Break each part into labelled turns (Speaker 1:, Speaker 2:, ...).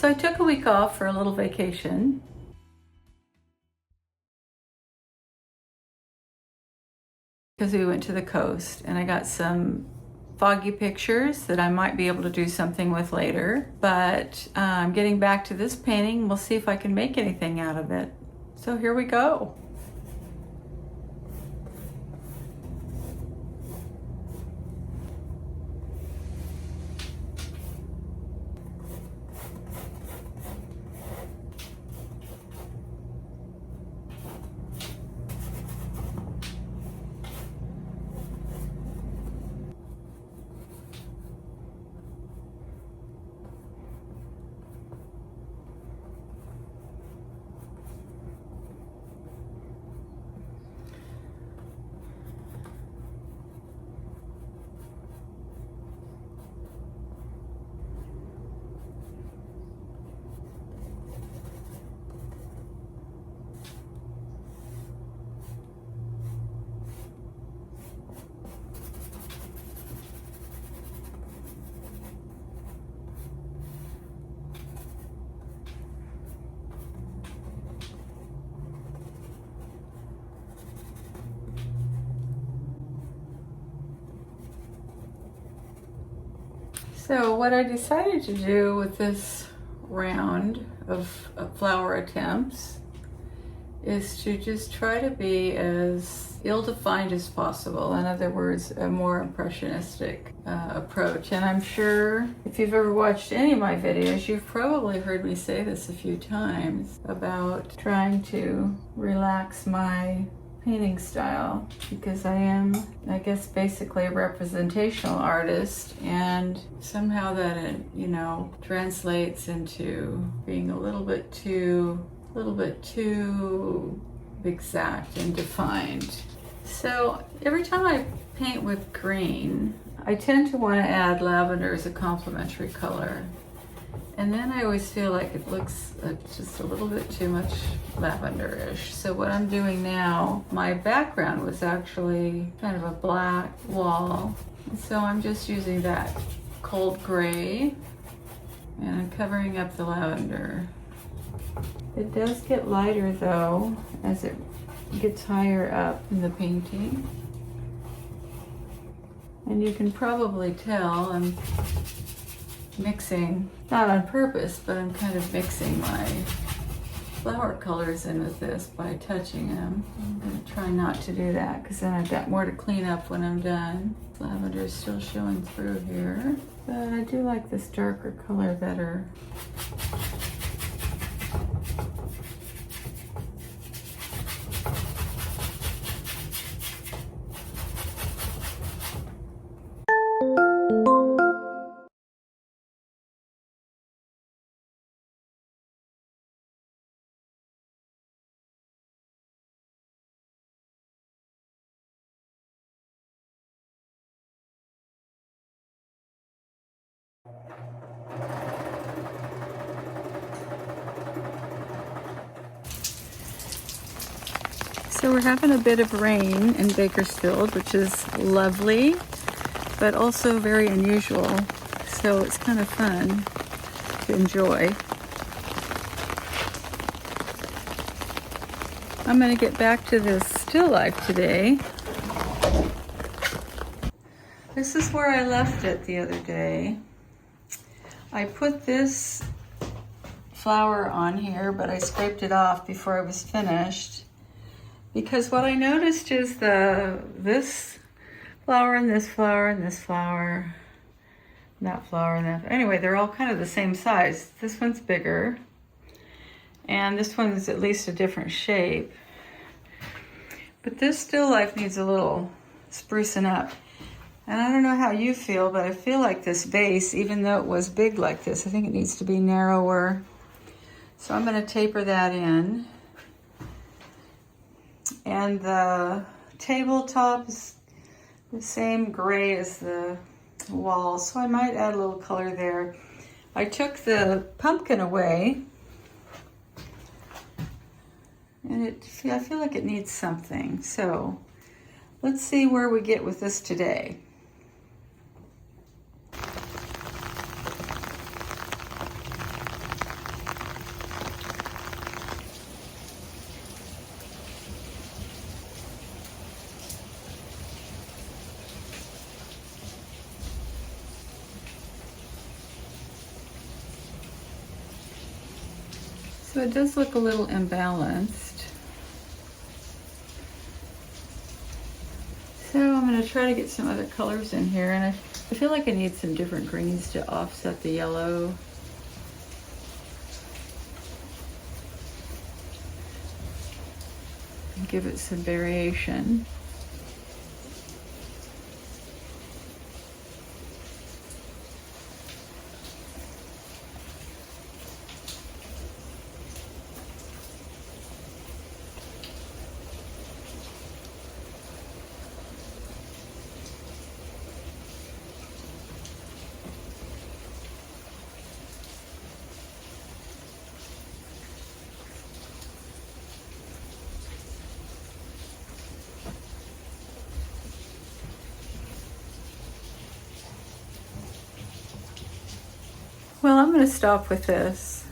Speaker 1: So I took a week off for a little vacation. Because we went to the coast, and I got some foggy pictures that I might be able to do something with later. But getting back to this painting, we'll see if I can make anything out of it. So here we go. So what I decided to do with this round of flower attempts is to just try to be as ill-defined as possible. In other words, a more impressionistic approach. And I'm sure if you've ever watched any of my videos, you've probably heard me say this a few times about trying to relax my painting style, because I am, I guess, basically a representational artist, and somehow that, you know, translates into being a little bit too exact and defined. So every time I paint with green, I tend to want to add lavender as a complementary color. And then I always feel like it looks just a little bit too much lavender-ish. So what I'm doing now, my background was actually kind of a black wall. And so I'm just using that cold gray, and I'm covering up the lavender. It does get lighter though as it gets higher up in the painting. And you can probably tell I'm mixing, not on purpose, but I'm kind of mixing my flower colors in with this by touching them. I'm going to try not to do that because then I've got more to clean up when I'm done. Lavender is still showing through here, but I do like this darker color better. So we're having a bit of rain in Bakersfield, which is lovely, but also very unusual. So it's kind of fun to enjoy. I'm going to get back to this still life today. This is where I left it the other day. I put this flower on here, but I scraped it off before I was finished. Because what I noticed is this flower and this flower and this flower, and that flower and that. Anyway, they're all kind of the same size. This one's bigger, and this one's at least a different shape. But this still life needs a little sprucing up. And I don't know how you feel, but I feel like this vase, even though it was big like this, I think it needs to be narrower. So I'm going to taper that in. And the tabletop is the same gray as the wall, so I might add a little color there. I took the pumpkin away, and I feel like it needs something. So let's see where we get with this today. So it does look a little imbalanced. So I'm going to try to get some other colors in here, and I feel like I need some different greens to offset the yellow. And give it some variation. Well, I'm going to stop with this.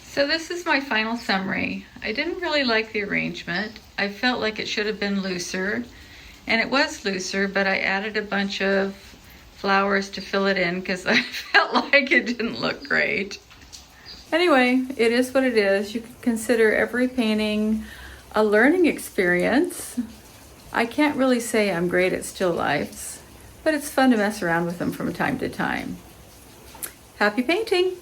Speaker 1: So this is my final summary. I didn't really like the arrangement. I felt like it should have been looser, and it was looser, but I added a bunch of flowers to fill it in because I felt like it didn't look great. Anyway, it is what it is. You can consider every painting a learning experience. I can't really say I'm great at still lifes, but it's fun to mess around with them from time to time. Happy painting!